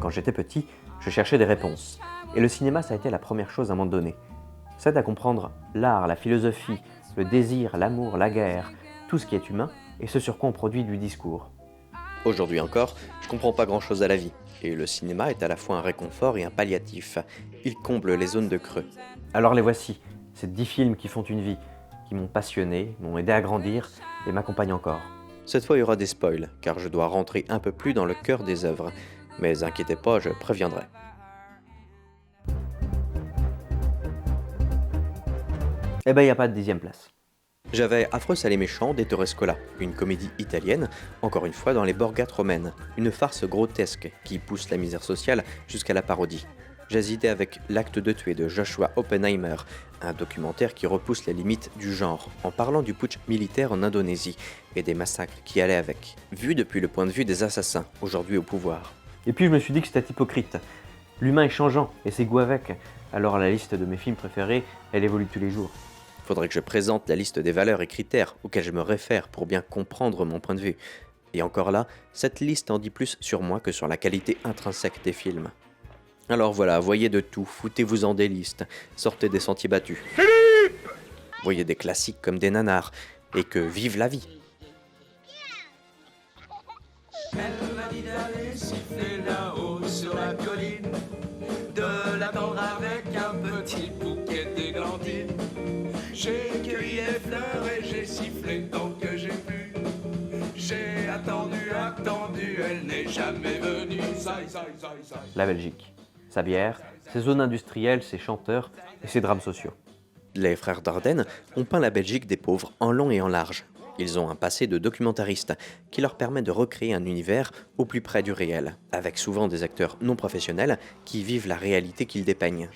Quand j'étais petit, je cherchais des réponses. Et le cinéma, ça a été la première chose à m'en donner. Ça aide à comprendre l'art, la philosophie, le désir, l'amour, la guerre, tout ce qui est humain et ce sur quoi on produit du discours. Aujourd'hui encore, je comprends pas grand-chose à la vie, et le cinéma est à la fois un réconfort et un palliatif. Il comble les zones de creux. Alors les voici, ces 10 films qui font une vie, qui m'ont passionné, m'ont aidé à grandir et m'accompagnent encore. Cette fois, il y aura des spoils, car je dois rentrer un peu plus dans le cœur des œuvres. Mais inquiétez pas, je préviendrai. Eh ben, y a pas de 10e place. J'avais Affreux Salé Méchant d'Ettore Scola, une comédie italienne, encore une fois dans les borgate romaines, une farce grotesque qui pousse la misère sociale jusqu'à la parodie. J'hésitais avec L'acte de tuer de Joshua Oppenheimer, un documentaire qui repousse les limites du genre en parlant du putsch militaire en Indonésie et des massacres qui allaient avec, vu depuis le point de vue des assassins, aujourd'hui au pouvoir. Et puis je me suis dit que c'était hypocrite. L'humain est changeant et ses goûts avec, alors la liste de mes films préférés, elle évolue tous les jours. Faudrait que je présente la liste des valeurs et critères auxquels je me réfère pour bien comprendre mon point de vue. Et encore là, cette liste en dit plus sur moi que sur la qualité intrinsèque des films. Alors voilà, voyez de tout, foutez-vous-en des listes, sortez des sentiers battus. Voyez des classiques comme des nanars, et que vive la vie. Elle m'a dit d'aller siffler là-haut sur la colline, de l'attendre avec un petit bouquet d'églantines. J'ai cueilli les fleurs et j'ai sifflé tant que j'ai pu. J'ai attendu, elle n'est jamais venue. La Belgique. Sa bière, ses zones industrielles, ses chanteurs et ses drames sociaux. Les frères Dardenne ont peint la Belgique des pauvres en long et en large. Ils ont un passé de documentaristes qui leur permet de recréer un univers au plus près du réel, avec souvent des acteurs non professionnels qui vivent la réalité qu'ils dépeignent.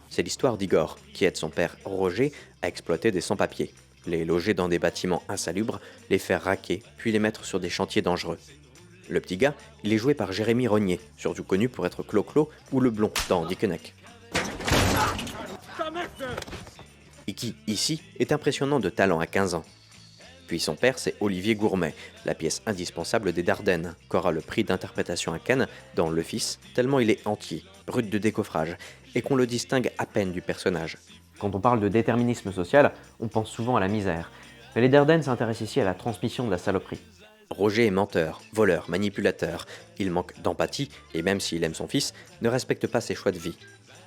C'est l'histoire d'Igor, qui aide son père Roger à exploiter des sans-papiers, les loger dans des bâtiments insalubres, les faire raquer, puis les mettre sur des chantiers dangereux. Le petit gars, il est joué par Jérémy Rognier, surtout connu pour être Clo-Clo ou le blond dans Dickeneck. Et qui, ici, est impressionnant de talent à 15 ans. Puis son père, c'est Olivier Gourmet, la pièce indispensable des Dardennes, qu'aura le prix d'interprétation à Cannes dans Le Fils, tellement il est entier, brut de décoffrage, et qu'on le distingue à peine du personnage. Quand on parle de déterminisme social, on pense souvent à la misère. Mais les Dardennes s'intéressent ici à la transmission de la saloperie. Roger est menteur, voleur, manipulateur. Il manque d'empathie et même s'il aime son fils, ne respecte pas ses choix de vie.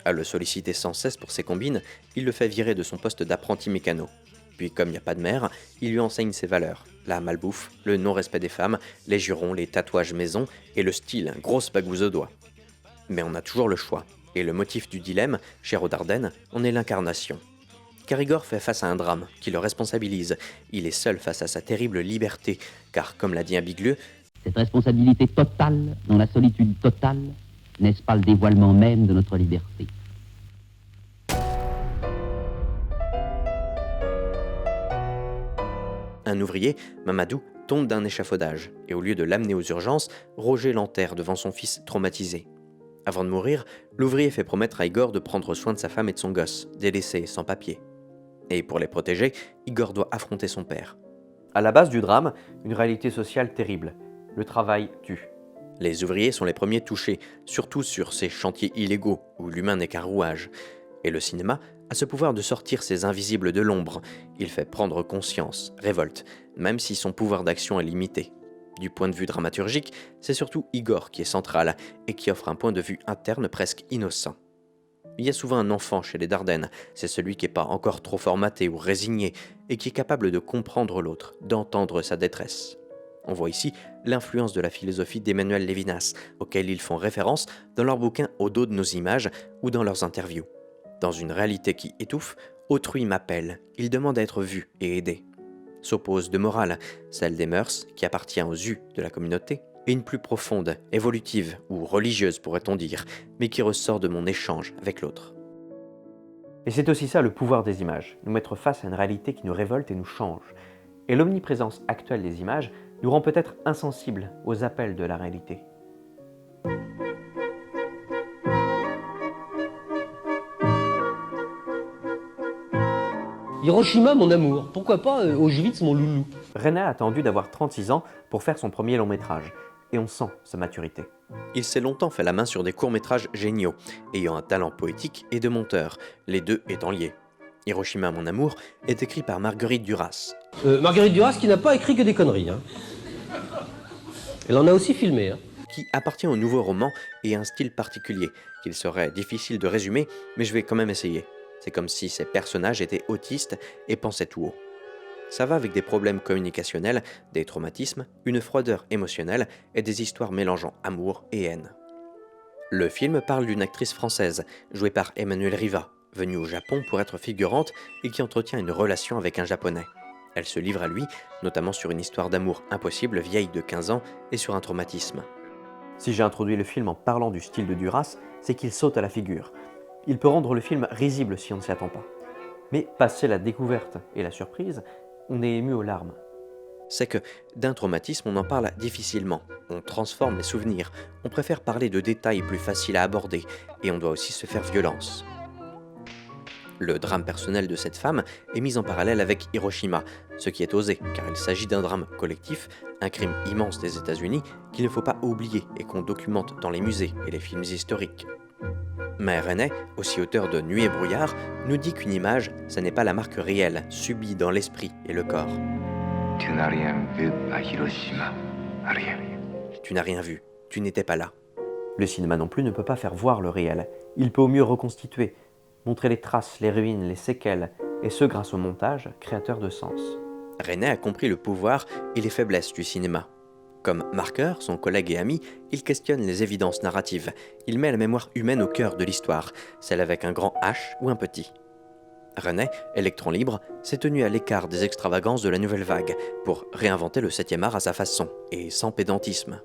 À le solliciter sans cesse pour ses combines, il le fait virer de son poste d'apprenti mécano. Puis comme il n'y a pas de mère, il lui enseigne ses valeurs. La malbouffe, le non-respect des femmes, les jurons, les tatouages maison et le style, grosse bagouze aux doigts. Mais on a toujours le choix. Et le motif du dilemme, cher aux Dardennes, en est l'incarnation. Car Igor fait face à un drame qui le responsabilise. Il est seul face à sa terrible liberté, car comme l'a dit un bigleux, cette responsabilité totale, dans la solitude totale, n'est-ce pas le dévoilement même de notre liberté? un ouvrier, Mamadou, tombe d'un échafaudage, et au lieu de l'amener aux urgences, Roger l'enterre devant son fils traumatisé. Avant de mourir, l'ouvrier fait promettre à Igor de prendre soin de sa femme et de son gosse, délaissé, sans papier. Et pour les protéger, Igor doit affronter son père. À la base du drame, une réalité sociale terrible. Le travail tue. Les ouvriers sont les premiers touchés, surtout sur ces chantiers illégaux, où l'humain n'est qu'un rouage. Et le cinéma a ce pouvoir de sortir ces invisibles de l'ombre. Il fait prendre conscience, révolte, même si son pouvoir d'action est limité. Du point de vue dramaturgique, c'est surtout Igor qui est central, et qui offre un point de vue interne presque innocent. Il y a souvent un enfant chez les Dardennes, c'est celui qui n'est pas encore trop formaté ou résigné, et qui est capable de comprendre l'autre, d'entendre sa détresse. On voit ici l'influence de la philosophie d'Emmanuel Lévinas, auquel ils font référence dans leurs bouquins Au dos de nos images ou dans leurs interviews. Dans une réalité qui étouffe, autrui m'appelle, il demande à être vu et aidé. S'oppose de morale, celle des mœurs, qui appartient aux us de la communauté, et une plus profonde, évolutive ou religieuse pourrait-on dire, mais qui ressort de mon échange avec l'autre. Et c'est aussi ça le pouvoir des images, nous mettre face à une réalité qui nous révolte et nous change. Et l'omniprésence actuelle des images nous rend peut-être insensibles aux appels de la réalité. Hiroshima, mon amour, pourquoi pas Auschwitz, mon loulou? René a attendu d'avoir 36 ans pour faire son premier long métrage, et on sent sa maturité. Il s'est longtemps fait la main sur des courts-métrages géniaux, ayant un talent poétique et de monteur, les deux étant liés. Hiroshima, mon amour est écrit par Marguerite Duras. Marguerite Duras qui n'a pas écrit que des conneries. Hein. Elle en a aussi filmé. Hein. Qui appartient au nouveau roman et à un style particulier, qu'il serait difficile de résumer, mais je vais quand même essayer. C'est comme si ces personnages étaient autistes et pensaient tout haut. Ça va avec des problèmes communicationnels, des traumatismes, une froideur émotionnelle et des histoires mélangeant amour et haine. Le film parle d'une actrice française, jouée par Emmanuelle Riva, venue au Japon pour être figurante et qui entretient une relation avec un Japonais. Elle se livre à lui, notamment sur une histoire d'amour impossible vieille de 15 ans et sur un traumatisme. Si j'ai introduit le film en parlant du style de Duras, c'est qu'il saute à la figure. Il peut rendre le film risible si on ne s'y attend pas. Mais passé la découverte et la surprise, on est ému aux larmes. C'est que d'un traumatisme, on en parle difficilement. On transforme les souvenirs, on préfère parler de détails plus faciles à aborder, et on doit aussi se faire violence. Le drame personnel de cette femme est mis en parallèle avec Hiroshima, ce qui est osé, car il s'agit d'un drame collectif, un crime immense des États-Unis qu'il ne faut pas oublier et qu'on documente dans les musées et les films historiques. Mais René, aussi auteur de Nuit et brouillard, nous dit qu'une image, ça n'est pas la marque réelle, subie dans l'esprit et le corps. Tu n'as rien vu à Hiroshima, rien. Tu n'as rien vu, tu n'étais pas là. Le cinéma non plus ne peut pas faire voir le réel. Il peut au mieux reconstituer, montrer les traces, les ruines, les séquelles, et ce grâce au montage, créateur de sens. René a compris le pouvoir et les faiblesses du cinéma. Comme Marker, son collègue et ami, il questionne les évidences narratives. Il met la mémoire humaine au cœur de l'histoire, celle avec un grand H ou un petit. René, électron libre, s'est tenu à l'écart des extravagances de la nouvelle vague pour réinventer le 7e art à sa façon, et sans pédantisme.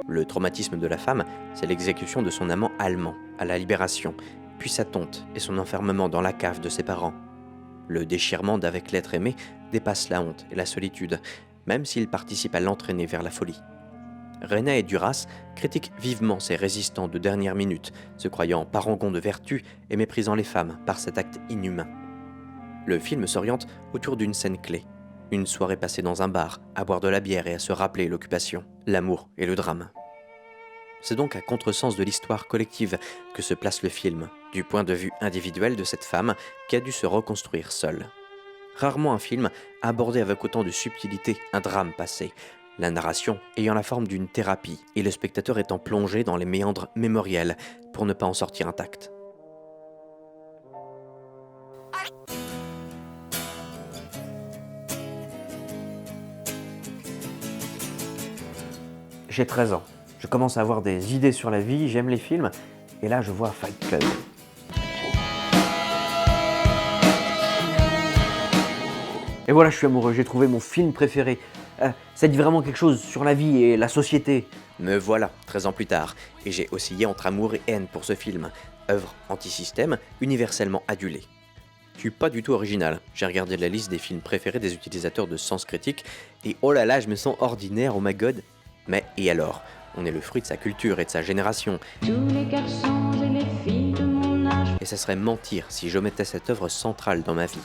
Le traumatisme de la femme, c'est l'exécution de son amant allemand à la Libération, puis sa tonte et son enfermement dans la cave de ses parents. Le déchirement d'avec l'être aimé dépasse la honte et la solitude, même s'il participe à l'entraîner vers la folie. René et Duras critiquent vivement ces résistants de dernière minute, se croyant parangons de vertu et méprisant les femmes par cet acte inhumain. Le film s'oriente autour d'une scène clé. Une soirée passée dans un bar, à boire de la bière et à se rappeler l'occupation, l'amour et le drame. C'est donc à contresens de l'histoire collective que se place le film, du point de vue individuel de cette femme qui a dû se reconstruire seule. Rarement un film a abordé avec autant de subtilité un drame passé, la narration ayant la forme d'une thérapie et le spectateur étant plongé dans les méandres mémoriels pour ne pas en sortir intact. J'ai 13 ans. Je commence à avoir des idées sur la vie, j'aime les films, et là je vois Fight Club. Et voilà, je suis amoureux, j'ai trouvé mon film préféré. Ça dit vraiment quelque chose sur la vie et la société. Me voilà, 13 ans plus tard, et j'ai oscillé entre amour et haine pour ce film, œuvre anti-système, universellement adulée. Je suis pas du tout original, j'ai regardé la liste des films préférés des utilisateurs de Sens Critique, et oh là là, je me sens ordinaire, oh my god. Mais et alors ? On est le fruit de sa culture et de sa génération. Tous les garçons et les filles de mon âge. Et ça serait mentir si j'omettais cette œuvre centrale dans ma vie.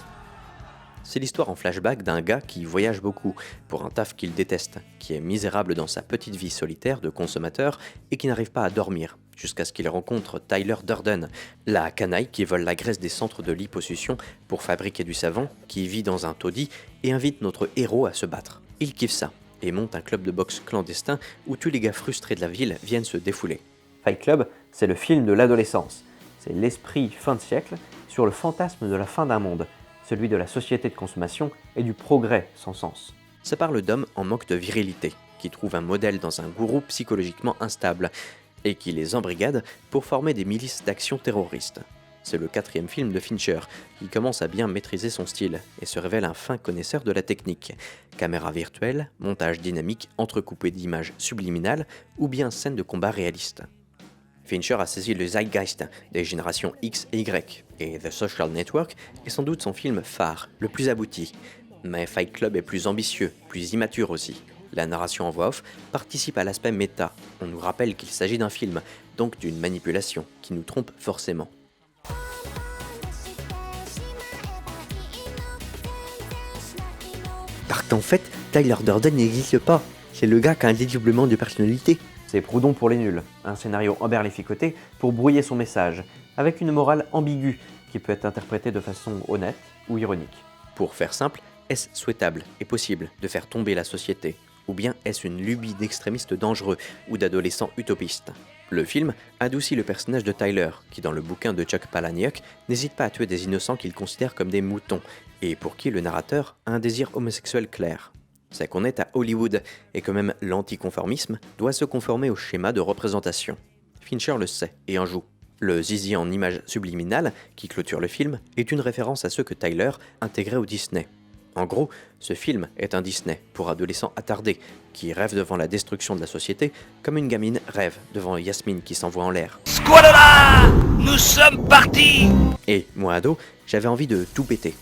C'est l'histoire en flashback d'un gars qui voyage beaucoup, pour un taf qu'il déteste, qui est misérable dans sa petite vie solitaire de consommateur et qui n'arrive pas à dormir, jusqu'à ce qu'il rencontre Tyler Durden, la canaille qui vole la graisse des centres de liposuction pour fabriquer du savon, qui vit dans un taudis et invite notre héros à se battre. Il kiffe ça, et monte un club de boxe clandestin où tous les gars frustrés de la ville viennent se défouler. Fight Club, c'est le film de l'adolescence. C'est l'esprit fin de siècle sur le fantasme de la fin d'un monde, celui de la société de consommation et du progrès sans sens. Ça parle d'hommes en manque de virilité, qui trouvent un modèle dans un gourou psychologiquement instable, et qui les embrigade pour former des milices d'action terroristes. C'est le 4e film de Fincher, qui commence à bien maîtriser son style et se révèle un fin connaisseur de la technique. Caméra virtuelle, montage dynamique entrecoupé d'images subliminales ou bien scènes de combat réalistes. Fincher a saisi le zeitgeist des générations X et Y, et The Social Network est sans doute son film phare, le plus abouti. Mais Fight Club est plus ambitieux, plus immature aussi. La narration en voix off participe à l'aspect méta. On nous rappelle qu'il s'agit d'un film, donc d'une manipulation, qui nous trompe forcément. qu'en fait, Tyler Durden n'existe pas. C'est le gars qui a un dédoublement de personnalité. C'est Proudhon pour les nuls, un scénario emberlificoté pour brouiller son message, avec une morale ambiguë qui peut être interprétée de façon honnête ou ironique. Pour faire simple, est-ce souhaitable et possible de faire tomber la société? Ou bien est-ce une lubie d'extrémistes dangereux ou d'adolescents utopistes? Le film adoucit le personnage de Tyler, qui dans le bouquin de Chuck Palahniuk n'hésite pas à tuer des innocents qu'il considère comme des moutons, et pour qui le narrateur a un désir homosexuel clair. C'est qu'on est à Hollywood, et que même l'anticonformisme doit se conformer au schéma de représentation. Fincher le sait et en joue. Le zizi en images subliminales, qui clôture le film, est une référence à ceux que Tyler intégrait au Disney. En gros, ce film est un Disney pour adolescents attardés, qui rêvent devant la destruction de la société, comme une gamine rêve devant Yasmine qui s'envoie en l'air. Squalala! Nous sommes partis! Et moi ado, j'avais envie de tout péter.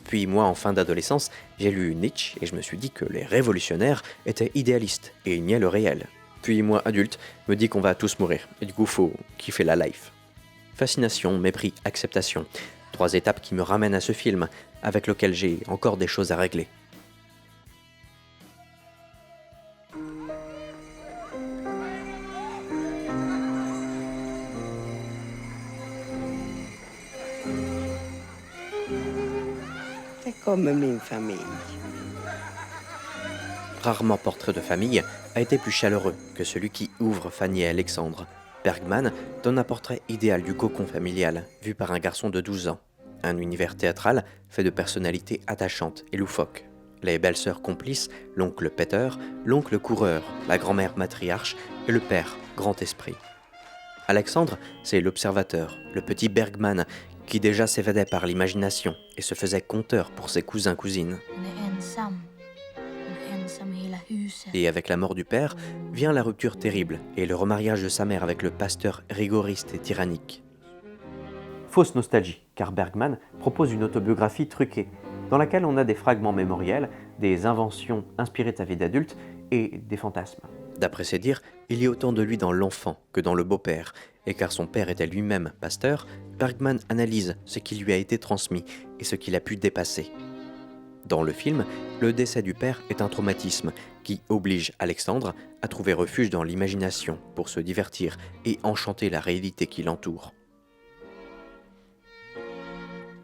Puis moi, en fin d'adolescence, j'ai lu Nietzsche et je me suis dit que les révolutionnaires étaient idéalistes et ils niaient le réel. Puis moi, adulte, me dis qu'on va tous mourir, et du coup faut kiffer la life. Fascination, mépris, acceptation. 3 étapes qui me ramènent à ce film, avec lequel j'ai encore des choses à régler. C'est comme une famille. Rarement portrait de famille a été plus chaleureux que celui qui ouvre Fanny et Alexandre. Bergman donne un portrait idéal du cocon familial, vu par un garçon de 12 ans. Un univers théâtral fait de personnalités attachantes et loufoques. Les belles-sœurs complices, l'oncle Peter, l'oncle coureur, la grand-mère matriarche et le père, grand esprit. Alexandre, c'est l'observateur, le petit Bergman, qui déjà s'évadait par l'imagination et se faisait conteur pour ses cousins-cousines. Et avec la mort du père, vient la rupture terrible et le remariage de sa mère avec le pasteur rigoriste et tyrannique. Fausse nostalgie, car Bergman propose une autobiographie truquée, dans laquelle on a des fragments mémoriels, des inventions inspirées de sa vie d'adulte et des fantasmes. D'après ses dires, il y a autant de lui dans l'enfant que dans le beau-père, et car son père était lui-même pasteur, Bergman analyse ce qui lui a été transmis et ce qu'il a pu dépasser. Dans le film, le décès du père est un traumatisme qui oblige Alexandre à trouver refuge dans l'imagination pour se divertir et enchanter la réalité qui l'entoure.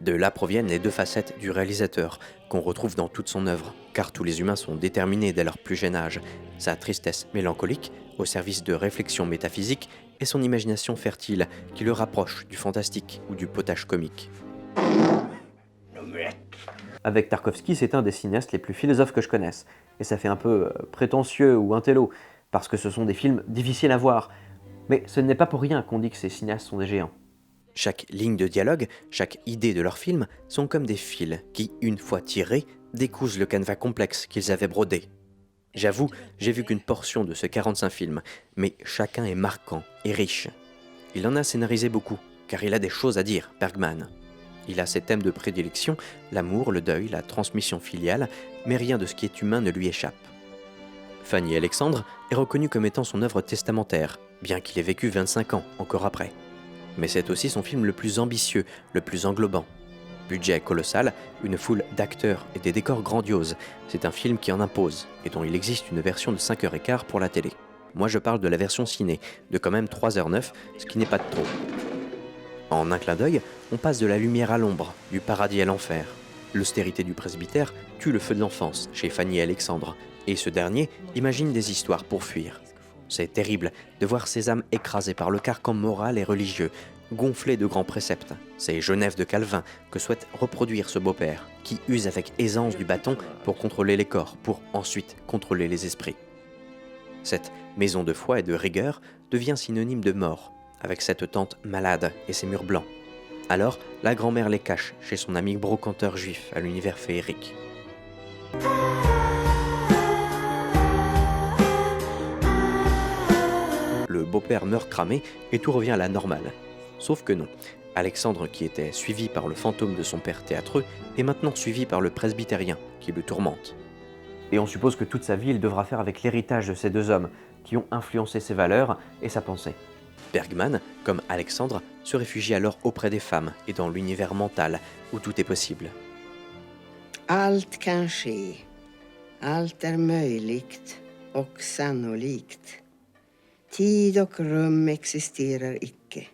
De là proviennent les 2 facettes du réalisateur, qu'on retrouve dans toute son œuvre, car tous les humains sont déterminés dès leur plus jeune âge, sa tristesse mélancolique, au service de réflexions métaphysiques, et son imagination fertile, qui le rapproche du fantastique ou du potage comique. Avec Tarkovsky, c'est un des cinéastes les plus philosophes que je connaisse, et ça fait un peu prétentieux ou intello, parce que ce sont des films difficiles à voir, mais ce n'est pas pour rien qu'on dit que ces cinéastes sont des géants. Chaque ligne de dialogue, chaque idée de leur film sont comme des fils qui, une fois tirés, décousent le canevas complexe qu'ils avaient brodé. J'avoue, j'ai vu qu'une portion de ce 45 films, mais chacun est marquant et riche. Il en a scénarisé beaucoup, car il a des choses à dire, Bergman. Il a ses thèmes de prédilection, l'amour, le deuil, la transmission filiale, mais rien de ce qui est humain ne lui échappe. Fanny et Alexandre est reconnu comme étant son œuvre testamentaire, bien qu'il ait vécu 25 ans encore après. Mais c'est aussi son film le plus ambitieux, le plus englobant. Budget colossal, une foule d'acteurs et des décors grandioses, c'est un film qui en impose, et dont il existe une version de 5h15 pour la télé. Moi je parle de la version ciné, de quand même 3h09, ce qui n'est pas de trop. En un clin d'œil, on passe de la lumière à l'ombre, du paradis à l'enfer. L'austérité du presbytère tue le feu de l'enfance chez Fanny et Alexandre, et ce dernier imagine des histoires pour fuir. C'est terrible de voir ces âmes écrasées par le carcan moral et religieux, gonflées de grands préceptes. C'est Genève de Calvin que souhaite reproduire ce beau-père, qui use avec aisance du bâton pour contrôler les corps, pour ensuite contrôler les esprits. Cette maison de foi et de rigueur devient synonyme de mort, avec cette tante malade et ses murs blancs. Alors, la grand-mère les cache chez son ami brocanteur juif à l'univers féerique. Le beau-père meurt cramé et tout revient à la normale. Sauf que non. Alexandre, qui était suivi par le fantôme de son père théâtreux, est maintenant suivi par le presbytérien qui le tourmente. Et on suppose que toute sa vie, il devra faire avec l'héritage de ces 2 hommes, qui ont influencé ses valeurs et sa pensée. Bergman, comme Alexandre, se réfugie alors auprès des femmes et dans l'univers mental où tout est possible. Allt kan ske. Allt är möjligt och sannolikt. Tid och rum existerar icke.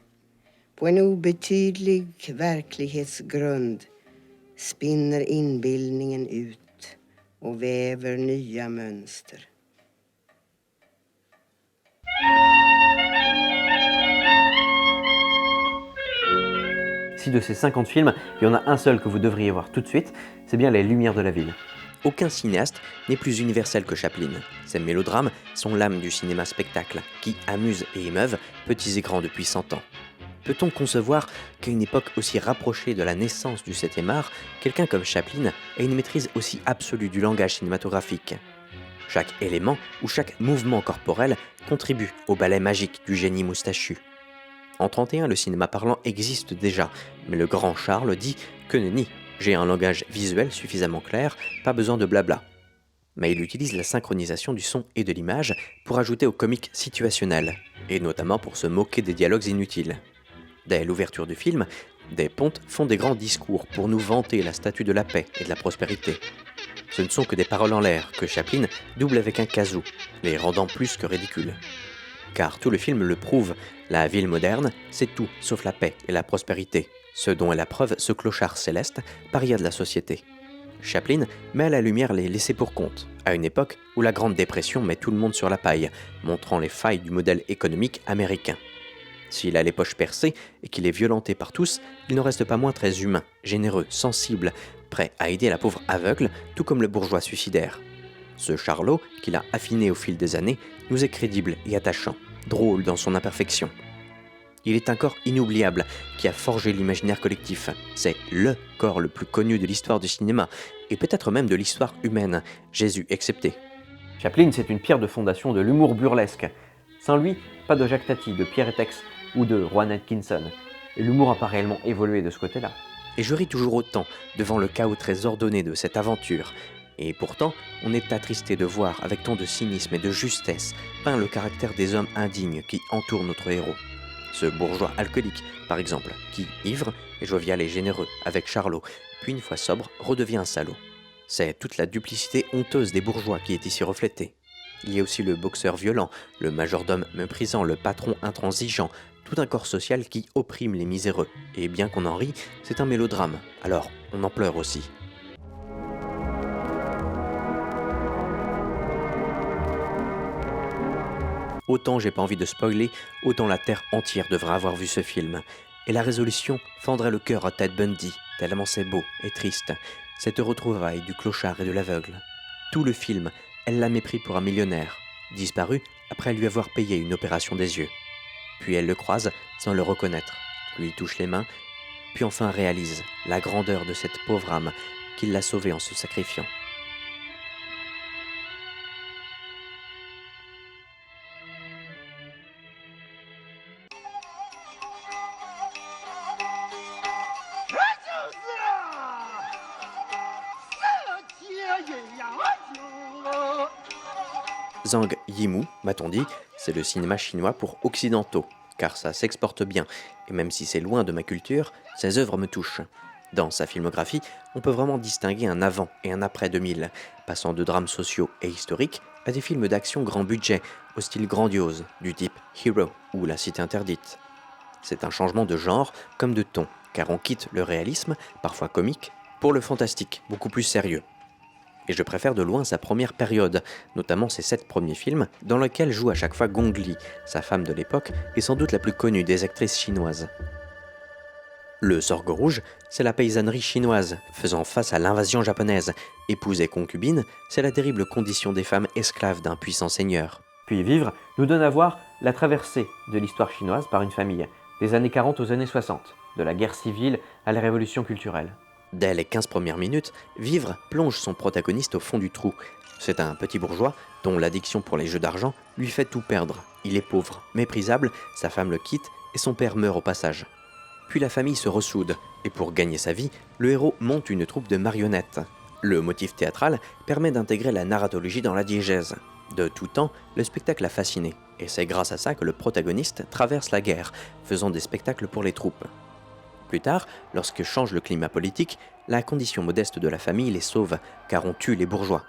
På en obetydlig verklighetsgrund spinner inbildningen ut och väver nya mönster. Si de ces 50 films, il y en a un seul que vous devriez voir tout de suite, c'est bien Les Lumières de la ville. Aucun cinéaste n'est plus universel que Chaplin. Ses mélodrames sont l'âme du cinéma-spectacle, qui amuse et émeuve petits et grands depuis 100 ans. Peut-on concevoir qu'à une époque aussi rapprochée de la naissance du 7e art, quelqu'un comme Chaplin ait une maîtrise aussi absolue du langage cinématographique ? Chaque élément ou chaque mouvement corporel contribue au ballet magique du génie moustachu. En 1931, le cinéma parlant existe déjà, mais le grand Charles dit que nenni, j'ai un langage visuel suffisamment clair, pas besoin de blabla. Mais il utilise la synchronisation du son et de l'image pour ajouter au comique situationnel, et notamment pour se moquer des dialogues inutiles. Dès l'ouverture du film, des pontes font des grands discours pour nous vanter la statue de la paix et de la prospérité. Ce ne sont que des paroles en l'air que Chaplin double avec un kazoo, les rendant plus que ridicules. Car tout le film le prouve, la ville moderne, c'est tout sauf la paix et la prospérité, ce dont est la preuve ce clochard céleste, paria de la société. Chaplin met à la lumière les laissés-pour-compte, à une époque où la Grande Dépression met tout le monde sur la paille, montrant les failles du modèle économique américain. S'il a les poches percées et qu'il est violenté par tous, il n'en reste pas moins très humain, généreux, sensible, prêt à aider la pauvre aveugle, tout comme le bourgeois suicidaire. Ce Charlot, qu'il a affiné au fil des années, nous est crédible et attachant, drôle dans son imperfection. Il est un corps inoubliable qui a forgé l'imaginaire collectif. C'est LE corps le plus connu de l'histoire du cinéma, et peut-être même de l'histoire humaine, Jésus excepté. Chaplin, c'est une pierre de fondation de l'humour burlesque. Sans lui, pas de Jacques Tati, de Pierre Tex ou de Rowan Atkinson. Et l'humour n'a pas réellement évolué de ce côté-là. Et je ris toujours autant devant le chaos très ordonné de cette aventure. Et pourtant, on est attristé de voir, avec tant de cynisme et de justesse, peint le caractère des hommes indignes qui entourent notre héros. Ce bourgeois alcoolique, par exemple, qui, ivre, est jovial et généreux avec Charlot, puis une fois sobre, redevient un salaud. C'est toute la duplicité honteuse des bourgeois qui est ici reflétée. Il y a aussi le boxeur violent, le majordome méprisant, le patron intransigeant, tout un corps social qui opprime les miséreux. Et bien qu'on en rie, c'est un mélodrame, alors on en pleure aussi. Autant j'ai pas envie de spoiler, autant la terre entière devrait avoir vu ce film. Et la résolution fendrait le cœur à Ted Bundy, tellement c'est beau et triste, cette retrouvaille du clochard et de l'aveugle. Tout le film, elle l'a mépris pour un millionnaire, disparu après lui avoir payé une opération des yeux. Puis elle le croise sans le reconnaître, lui touche les mains, puis enfin réalise la grandeur de cette pauvre âme qui l'a sauvée en se sacrifiant. Zhang Yimou, m'a-t-on dit, c'est le cinéma chinois pour occidentaux, car ça s'exporte bien, et même si c'est loin de ma culture, ses œuvres me touchent. Dans sa filmographie, on peut vraiment distinguer un avant et un après 2000, passant de drames sociaux et historiques à des films d'action grand budget, au style grandiose, du type Hero ou La Cité Interdite. C'est un changement de genre comme de ton, car on quitte le réalisme, parfois comique, pour le fantastique, beaucoup plus sérieux. Et je préfère de loin sa première période, notamment ses 7 premiers films, dans lesquels joue à chaque fois Gong Li, sa femme de l'époque, et sans doute la plus connue des actrices chinoises. Le Sorgue Rouge, c'est la paysannerie chinoise, faisant face à l'invasion japonaise. Épouse et concubine, c'est la terrible condition des femmes esclaves d'un puissant seigneur. Puis Vivre nous donne à voir la traversée de l'histoire chinoise par une famille, des années 40 aux années 60, de la guerre civile à la révolution culturelle. Dès les 15 premières minutes, Vivre plonge son protagoniste au fond du trou. C'est un petit bourgeois dont l'addiction pour les jeux d'argent lui fait tout perdre. Il est pauvre, méprisable, sa femme le quitte et son père meurt au passage. Puis la famille se ressoude, et pour gagner sa vie, le héros monte une troupe de marionnettes. Le motif théâtral permet d'intégrer la narratologie dans la diégèse. De tout temps, le spectacle a fasciné, et c'est grâce à ça que le protagoniste traverse la guerre, faisant des spectacles pour les troupes. Plus tard, lorsque change le climat politique, la condition modeste de la famille les sauve, car on tue les bourgeois.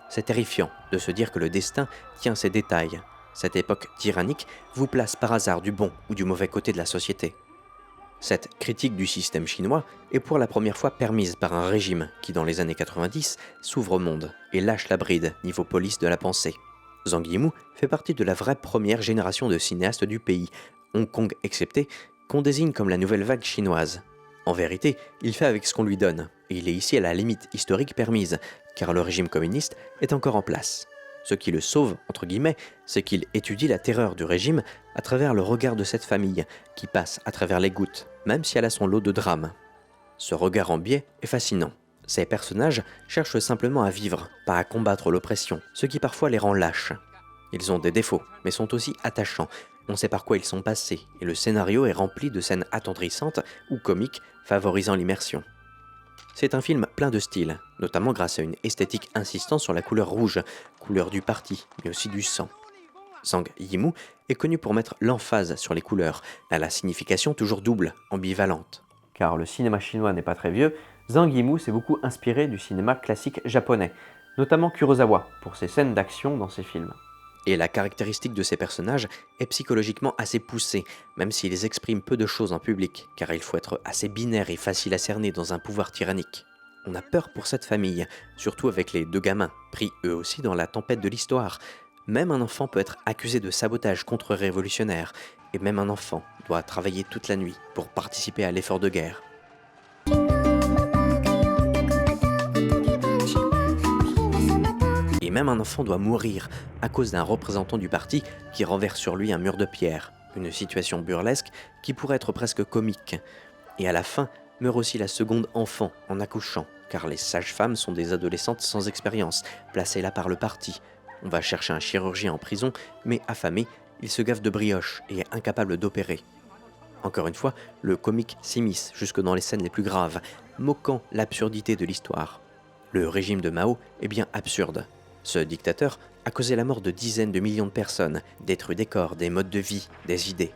C'est terrifiant de se dire que le destin tient ces détails. Cette époque tyrannique vous place par hasard du bon ou du mauvais côté de la société. Cette critique du système chinois est pour la première fois permise par un régime qui, dans les années 90, s'ouvre au monde et lâche la bride niveau police de la pensée. Zhang Yimou fait partie de la vraie première génération de cinéastes du pays, Hong Kong excepté, qu'on désigne comme la nouvelle vague chinoise. En vérité, il fait avec ce qu'on lui donne, et il est ici à la limite historique permise, car le régime communiste est encore en place. Ce qui le sauve, entre guillemets, c'est qu'il étudie la terreur du régime à travers le regard de cette famille, qui passe à travers les gouttes, même si elle a son lot de drames. Ce regard en biais est fascinant. Ces personnages cherchent simplement à vivre, pas à combattre l'oppression, ce qui parfois les rend lâches. Ils ont des défauts, mais sont aussi attachants. On sait par quoi ils sont passés, et le scénario est rempli de scènes attendrissantes ou comiques, favorisant l'immersion. C'est un film plein de style, notamment grâce à une esthétique insistant sur la couleur rouge, couleur du parti, mais aussi du sang. Zhang Yimou est connu pour mettre l'emphase sur les couleurs, à la signification toujours double, ambivalente. Car le cinéma chinois n'est pas très vieux, Zhang Yimou s'est beaucoup inspiré du cinéma classique japonais, notamment Kurosawa, pour ses scènes d'action dans ses films. Et la caractéristique de ces personnages est psychologiquement assez poussée, même s'ils expriment peu de choses en public, car il faut être assez binaire et facile à cerner dans un pouvoir tyrannique. On a peur pour cette famille, surtout avec les deux gamins, pris eux aussi dans la tempête de l'histoire. Même un enfant peut être accusé de sabotage contre-révolutionnaire, et même un enfant doit travailler toute la nuit pour participer à l'effort de guerre. Et même un enfant doit mourir à cause d'un représentant du parti qui renverse sur lui un mur de pierre, une situation burlesque qui pourrait être presque comique. Et à la fin, meurt aussi la seconde enfant en accouchant, car les sages-femmes sont des adolescentes sans expérience, placées là par le parti. On va chercher un chirurgien en prison, mais affamé, il se gaffe de brioche et est incapable d'opérer. Encore une fois, le comique s'immisce jusque dans les scènes les plus graves, moquant l'absurdité de l'histoire. Le régime de Mao est bien absurde. Ce dictateur a causé la mort de dizaines de millions de personnes, détruit des corps, des modes de vie, des idées.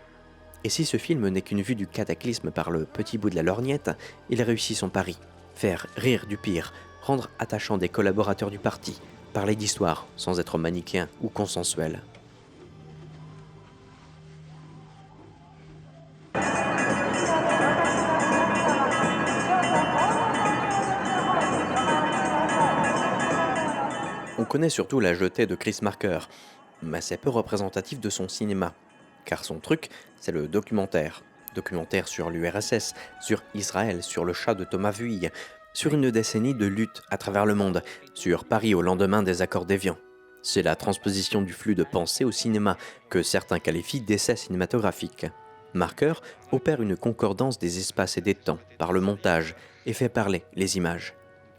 Et si ce film n'est qu'une vue du cataclysme par le petit bout de la lorgnette, il réussit son pari. Faire rire du pire, rendre attachant des collaborateurs du parti, parler d'histoire sans être manichéen ou consensuel. On connaît surtout la jetée de Chris Marker, mais c'est peu représentatif de son cinéma, car son truc, c'est le documentaire. Documentaire sur l'URSS, sur Israël, sur le chat de Thomas Vuille, sur une décennie de lutte à travers le monde, sur Paris au lendemain des accords d'Évian. C'est la transposition du flux de pensée au cinéma, que certains qualifient d'essai cinématographique. Marker opère une concordance des espaces et des temps, par le montage, et fait parler les images.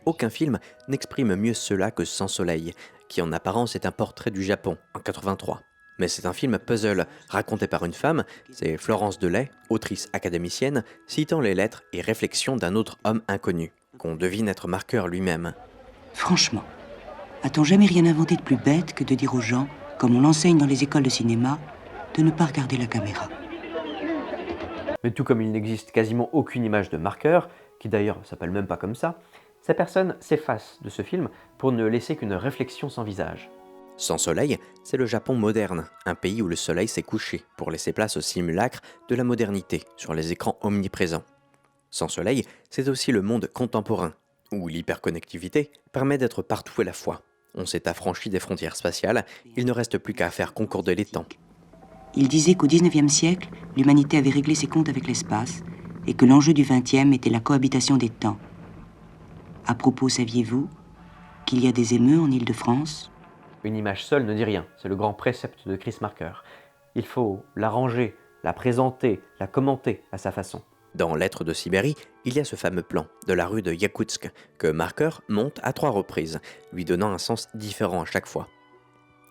Aucun film n'exprime mieux cela que Sans Soleil, qui en apparence est un portrait du Japon, en 83. Mais c'est un film puzzle, raconté par une femme, c'est Florence Delay, autrice académicienne, citant les lettres et réflexions d'un autre homme inconnu, qu'on devine être Marker lui-même. Franchement, a-t-on jamais rien inventé de plus bête que de dire aux gens, comme on l'enseigne dans les écoles de cinéma, de ne pas regarder la caméra? Mais tout comme il n'existe quasiment aucune image de Marker, qui d'ailleurs s'appelle même pas comme ça, ces personnes s'effacent de ce film pour ne laisser qu'une réflexion sans visage. Sans Soleil, c'est le Japon moderne, un pays où le soleil s'est couché pour laisser place au simulacre de la modernité sur les écrans omniprésents. Sans Soleil, c'est aussi le monde contemporain, où l'hyperconnectivité permet d'être partout à la fois. On s'est affranchi des frontières spatiales, il ne reste plus qu'à faire concorder les temps. Il disait qu'au XIXe siècle, l'humanité avait réglé ses comptes avec l'espace et que l'enjeu du XXe était la cohabitation des temps. À propos, saviez-vous qu'il y a des émeus en Île-de-France? Une image seule ne dit rien, c'est le grand précepte de Chris Marker. Il faut la ranger, la présenter, la commenter à sa façon. Dans Lettres de Sibérie, il y a ce fameux plan de la rue de Yakoutsk que Marker monte à 3 reprises, lui donnant un sens différent à chaque fois.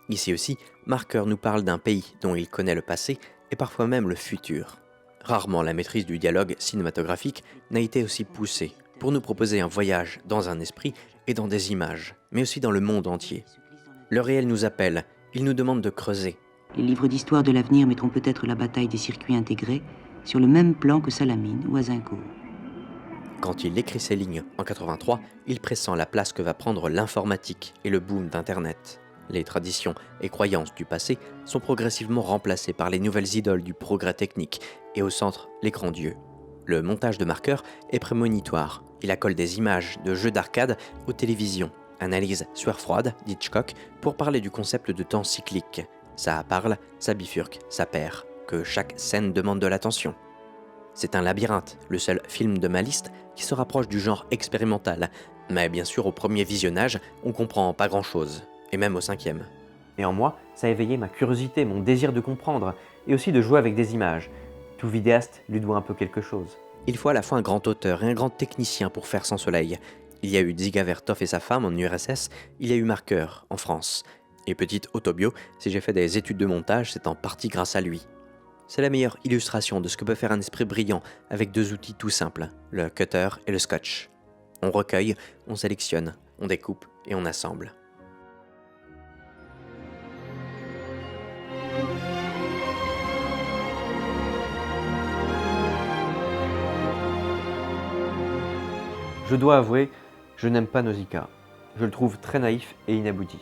Ici aussi, Marker nous parle d'un pays dont il connaît le passé et parfois même le futur. Rarement la maîtrise du dialogue cinématographique n'a été aussi poussée pour nous proposer un voyage dans un esprit et dans des images, mais aussi dans le monde entier. Le réel nous appelle, il nous demande de creuser. Les livres d'histoire de l'avenir mettront peut-être la bataille des circuits intégrés sur le même plan que Salamine ou Azincourt. Quand il écrit ces lignes en 83, il pressent la place que va prendre l'informatique et le boom d'Internet. Les traditions et croyances du passé sont progressivement remplacées par les nouvelles idoles du progrès technique et au centre, les grands dieux. Le montage de marqueurs est prémonitoire. Il accole des images de jeux d'arcade aux télévisions. Analyse sueur froide d'Hitchcock pour parler du concept de temps cyclique. Ça parle, ça bifurque, ça perd, que chaque scène demande de l'attention. C'est un labyrinthe, le seul film de ma liste qui se rapproche du genre expérimental. Mais bien sûr, au premier visionnage, on comprend pas grand-chose, et même au 5e. Et en moi, ça a éveillé ma curiosité, mon désir de comprendre, et aussi de jouer avec des images. Tout vidéaste lui doit un peu quelque chose. Il faut à la fois un grand auteur et un grand technicien pour faire Sans Soleil. Il y a eu Dziga Vertov et sa femme en URSS, il y a eu Marker en France. Et petite autobio, si j'ai fait des études de montage, c'est en partie grâce à lui. C'est la meilleure illustration de ce que peut faire un esprit brillant avec deux outils tout simples, le cutter et le scotch. On recueille, on sélectionne, on découpe et on assemble. Je dois avouer, je n'aime pas Nausicaa. Je le trouve très naïf et inabouti.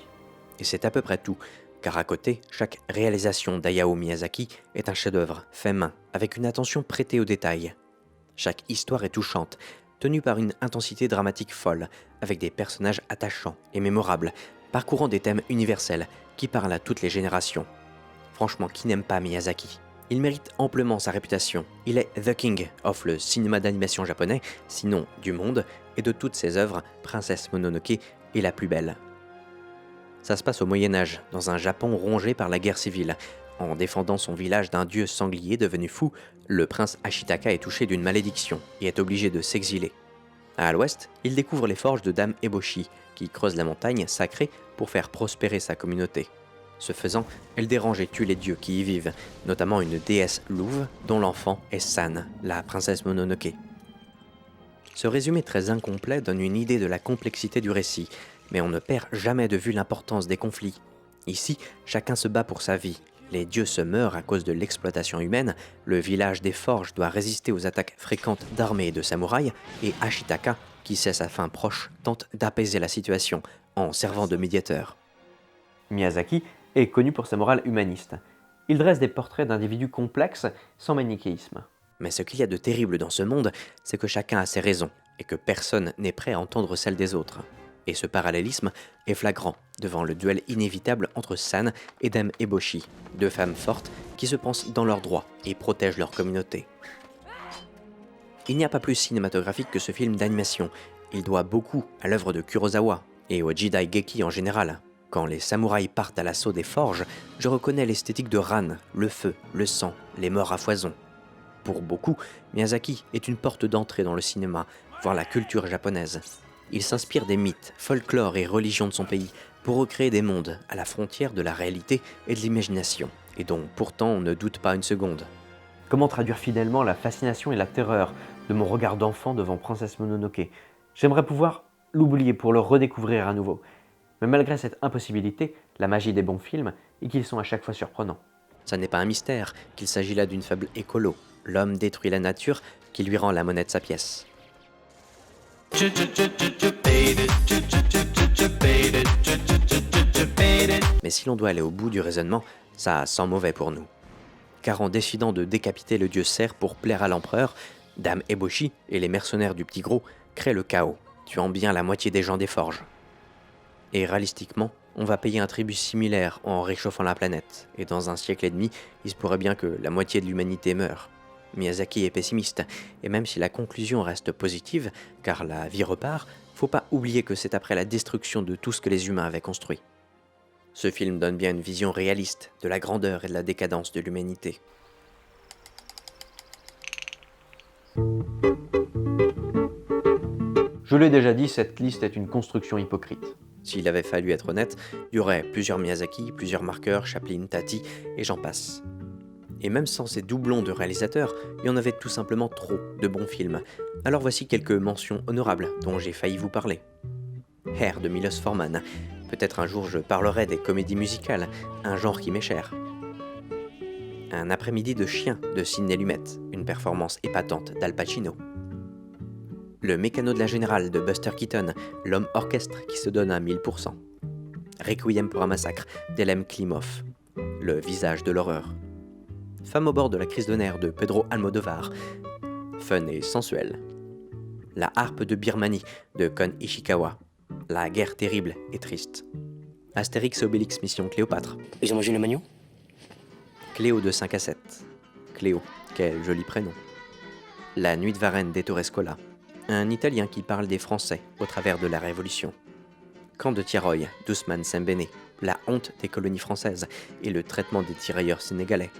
Et c'est à peu près tout, car à côté, chaque réalisation d'Hayao Miyazaki est un chef-d'œuvre fait main, avec une attention prêtée aux détails. Chaque histoire est touchante, tenue par une intensité dramatique folle, avec des personnages attachants et mémorables, parcourant des thèmes universels qui parlent à toutes les générations. Franchement, qui n'aime pas Miyazaki ? Il mérite amplement sa réputation. Il est The King of le cinéma d'animation japonais, sinon du monde, et de toutes ses œuvres, Princesse Mononoke est la plus belle. Ça se passe au Moyen-Âge, dans un Japon rongé par la guerre civile. En défendant son village d'un dieu sanglier devenu fou, le prince Ashitaka est touché d'une malédiction et est obligé de s'exiler. À l'ouest, il découvre les forges de Dame Eboshi, qui creusent la montagne sacrée pour faire prospérer sa communauté. Ce faisant, elle dérange et tue les dieux qui y vivent, notamment une déesse louve dont l'enfant est San, la princesse Mononoke. Ce résumé très incomplet donne une idée de la complexité du récit, mais on ne perd jamais de vue l'importance des conflits. Ici, chacun se bat pour sa vie. Les dieux se meurent à cause de l'exploitation humaine, le village des forges doit résister aux attaques fréquentes d'armées et de samouraïs, et Ashitaka, qui sait sa fin proche, tente d'apaiser la situation en servant de médiateur. Miyazaki est connu pour sa morale humaniste. Il dresse des portraits d'individus complexes sans manichéisme. Mais ce qu'il y a de terrible dans ce monde, c'est que chacun a ses raisons, et que personne n'est prêt à entendre celles des autres. Et ce parallélisme est flagrant devant le duel inévitable entre San et Dame Eboshi, deux femmes fortes qui se pensent dans leurs droits et protègent leur communauté. Il n'y a pas plus cinématographique que ce film d'animation. Il doit beaucoup à l'œuvre de Kurosawa et au Jidai Geki en général. Quand les samouraïs partent à l'assaut des forges, je reconnais l'esthétique de Ran, le feu, le sang, les morts à foison. Pour beaucoup, Miyazaki est une porte d'entrée dans le cinéma, voire la culture japonaise. Il s'inspire des mythes, folklore et religions de son pays pour recréer des mondes à la frontière de la réalité et de l'imagination, et dont pourtant on ne doute pas une seconde. Comment traduire fidèlement la fascination et la terreur de mon regard d'enfant devant Princesse Mononoke ? J'aimerais pouvoir l'oublier pour le redécouvrir à nouveau. Mais malgré cette impossibilité, la magie des bons films est qu'ils sont à chaque fois surprenants. Ça n'est pas un mystère qu'il s'agit là d'une fable écolo. L'homme détruit la nature qui lui rend la monnaie de sa pièce. Mais si l'on doit aller au bout du raisonnement, ça sent mauvais pour nous. Car en décidant de décapiter le dieu cerf pour plaire à l'empereur, Dame Eboshi et les mercenaires du Petit Gros créent le chaos, tuant bien la moitié des gens des forges. Et réalistiquement, on va payer un tribut similaire en réchauffant la planète, et dans un siècle et demi, il se pourrait bien que la moitié de l'humanité meure. Miyazaki est pessimiste, et même si la conclusion reste positive, car la vie repart, faut pas oublier que c'est après la destruction de tout ce que les humains avaient construit. Ce film donne bien une vision réaliste de la grandeur et de la décadence de l'humanité. Je l'ai déjà dit, cette liste est une construction hypocrite. S'il avait fallu être honnête, il y aurait plusieurs Miyazaki, plusieurs Marker, Chaplin, Tati, et j'en passe. Et même sans ces doublons de réalisateurs, il y en avait tout simplement trop de bons films. Alors voici quelques mentions honorables dont j'ai failli vous parler. Hair de Milos Forman. Peut-être un jour je parlerai des comédies musicales, un genre qui m'est cher. Un après-midi de chien de Sidney Lumet, une performance épatante d'Al Pacino. Le mécano de la générale de Buster Keaton, l'homme orchestre qui se donne à 1000%. Requiem pour un massacre d'Elem Klimov, le visage de l'horreur. Femme au bord de la crise de nerfs de Pedro Almodovar, fun et sensuel. La harpe de Birmanie de Kon Ishikawa, la guerre terrible et triste. Astérix et Obélix Mission Cléopâtre. Ils ont mangé le magnon? Cléo de 5 à 7. Cléo, quel joli prénom. La nuit de Varenne d'Ettore Scola, un Italien qui parle des Français au travers de la Révolution. Camp de Tiaroy d'Ousmane Sembene, la honte des colonies françaises et le traitement des tirailleurs sénégalais.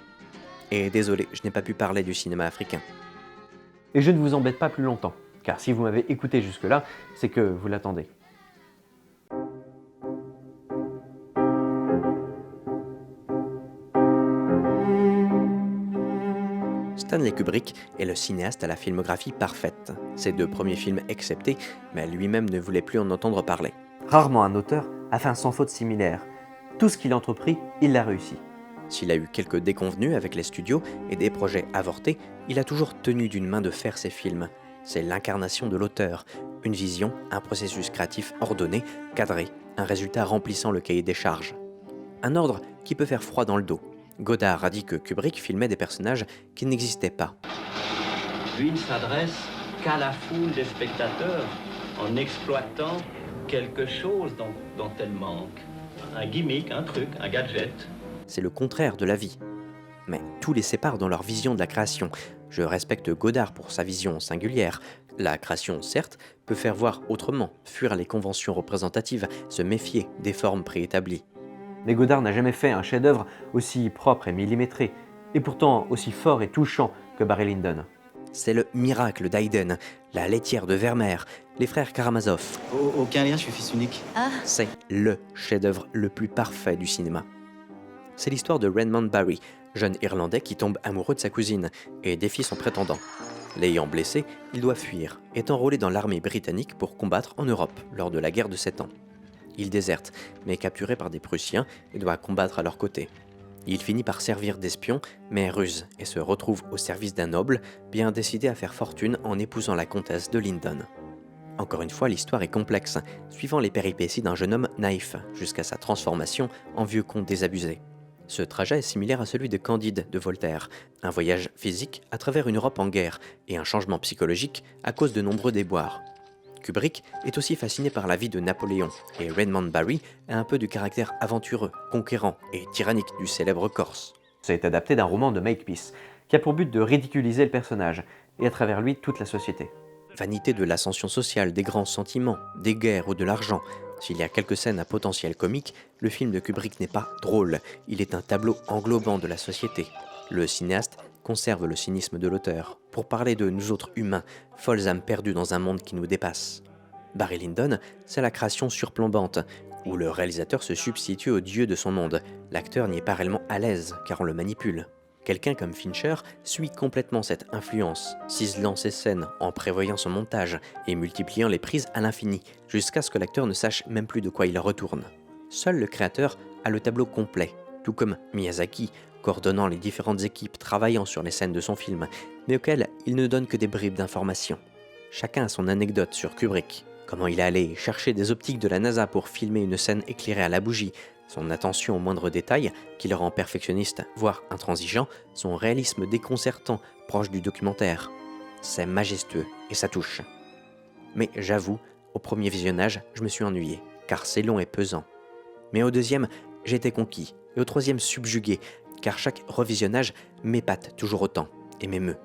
Et désolé, je n'ai pas pu parler du cinéma africain. Et je ne vous embête pas plus longtemps, car si vous m'avez écouté jusque-là, c'est que vous l'attendez. Stanley Kubrick est le cinéaste à la filmographie parfaite. Ses 2 premiers films exceptés, mais lui-même ne voulait plus en entendre parler. Rarement un auteur a fait un sans faute similaire. Tout ce qu'il a entrepris, il l'a réussi. S'il a eu quelques déconvenues avec les studios et des projets avortés, il a toujours tenu d'une main de fer ses films. C'est l'incarnation de l'auteur, une vision, un processus créatif ordonné, cadré, un résultat remplissant le cahier des charges. Un ordre qui peut faire froid dans le dos. Godard a dit que Kubrick filmait des personnages qui n'existaient pas. Lui ne s'adresse qu'à la foule des spectateurs en exploitant quelque chose dont elle manque. Un gimmick, un truc, un gadget. C'est le contraire de la vie. Mais tout les sépare dans leur vision de la création. Je respecte Godard pour sa vision singulière. La création, certes, peut faire voir autrement, fuir les conventions représentatives, se méfier des formes préétablies. Mais Godard n'a jamais fait un chef-d'œuvre aussi propre et millimétré, et pourtant aussi fort et touchant que Barry Lyndon. C'est le miracle d'Haydn, la laitière de Vermeer, les frères Karamazov. Aucun lien, je suis fils unique. C'est le chef-d'œuvre le plus parfait du cinéma. C'est l'histoire de Redmond Barry, jeune Irlandais qui tombe amoureux de sa cousine et défie son prétendant. L'ayant blessé, il doit fuir, est enrôlé dans l'armée britannique pour combattre en Europe lors de la guerre de 7 ans. Il déserte, mais est capturé par des Prussiens et doit combattre à leur côté. Il finit par servir d'espion, mais ruse et se retrouve au service d'un noble, bien décidé à faire fortune en épousant la comtesse de Lyndon. Encore une fois, l'histoire est complexe, suivant les péripéties d'un jeune homme naïf, jusqu'à sa transformation en vieux comte désabusé. Ce trajet est similaire à celui de Candide de Voltaire, un voyage physique à travers une Europe en guerre et un changement psychologique à cause de nombreux déboires. Kubrick est aussi fasciné par la vie de Napoléon, et Redmond Barry a un peu du caractère aventureux, conquérant et tyrannique du célèbre Corse. C'est adapté d'un roman de Makepeace, qui a pour but de ridiculiser le personnage, et à travers lui toute la société. Vanité de l'ascension sociale, des grands sentiments, des guerres ou de l'argent. S'il y a quelques scènes à potentiel comique, le film de Kubrick n'est pas drôle, il est un tableau englobant de la société. Le cinéaste conserve le cynisme de l'auteur, pour parler de nous autres humains, folles âmes perdues dans un monde qui nous dépasse. Barry Lyndon, c'est la création surplombante, où le réalisateur se substitue au dieu de son monde. L'acteur n'y est pas réellement à l'aise, car on le manipule. Quelqu'un comme Fincher suit complètement cette influence, ciselant ses scènes en prévoyant son montage et multipliant les prises à l'infini, jusqu'à ce que l'acteur ne sache même plus de quoi il retourne. Seul le créateur a le tableau complet, tout comme Miyazaki, coordonnant les différentes équipes travaillant sur les scènes de son film, mais auxquelles il ne donne que des bribes d'informations. Chacun a son anecdote sur Kubrick, comment il est allé chercher des optiques de la NASA pour filmer une scène éclairée à la bougie, son attention aux moindres détails, qui le rend perfectionniste, voire intransigeant, son réalisme déconcertant, proche du documentaire. C'est majestueux et ça touche. Mais j'avoue, au premier visionnage, je me suis ennuyé, car c'est long et pesant. Mais au deuxième, j'ai été conquis, et au troisième subjugué, car chaque revisionnage m'épate toujours autant et m'émeut.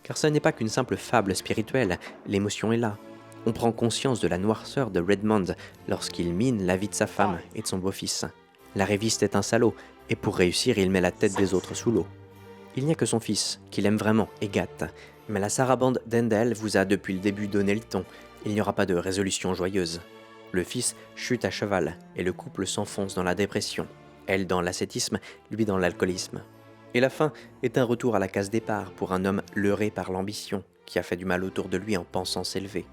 Car ce n'est pas qu'une simple fable spirituelle, l'émotion est là. On prend conscience de la noirceur de Redmond lorsqu'il mine la vie de sa femme et de son beau-fils. L'arriviste est un salaud, et pour réussir, il met la tête des autres sous l'eau. Il n'y a que son fils, qu'il aime vraiment et gâte. Mais la sarabande d'Endel vous a depuis le début donné le ton. Il n'y aura pas de résolution joyeuse. Le fils chute à cheval, et le couple s'enfonce dans la dépression. Elle dans l'ascétisme, lui dans l'alcoolisme. Et la fin est un retour à la case départ pour un homme leurré par l'ambition, qui a fait du mal autour de lui en pensant s'élever.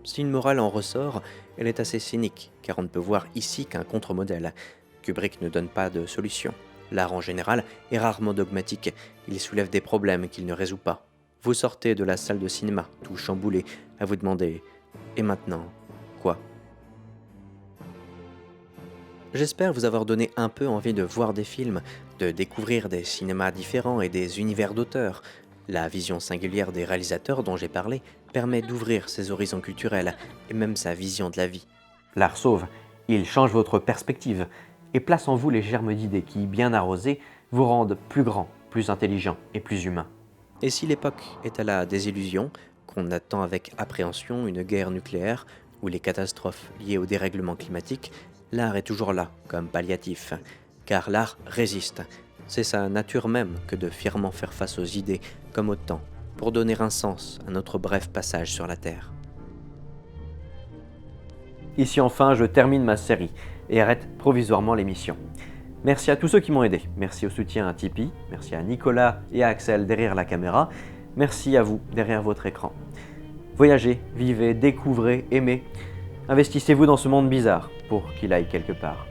Si une morale en ressort, elle est assez cynique, car on ne peut voir ici qu'un contre-modèle. Kubrick ne donne pas de solution. L'art en général est rarement dogmatique, il soulève des problèmes qu'il ne résout pas. Vous sortez de la salle de cinéma, tout chamboulé, à vous demander « Et maintenant, quoi ?» J'espère vous avoir donné un peu envie de voir des films, de découvrir des cinémas différents et des univers d'auteurs. La vision singulière des réalisateurs dont j'ai parlé permet d'ouvrir ses horizons culturels et même sa vision de la vie. L'art sauve, il change votre perspective et place en vous les germes d'idées qui, bien arrosés, vous rendent plus grand, plus intelligent et plus humain. Et si l'époque est à la désillusion, qu'on attend avec appréhension une guerre nucléaire ou les catastrophes liées au dérèglement climatique, l'art est toujours là comme palliatif, car l'art résiste. C'est sa nature même que de fièrement faire face aux idées comme au temps, pour donner un sens à notre bref passage sur la Terre. Ici enfin, je termine ma série et arrête provisoirement l'émission. Merci à tous ceux qui m'ont aidé. Merci au soutien à Tipeee. Merci à Nicolas et à Axel derrière la caméra. Merci à vous derrière votre écran. Voyagez, vivez, découvrez, aimez. Investissez-vous dans ce monde bizarre pour qu'il aille quelque part.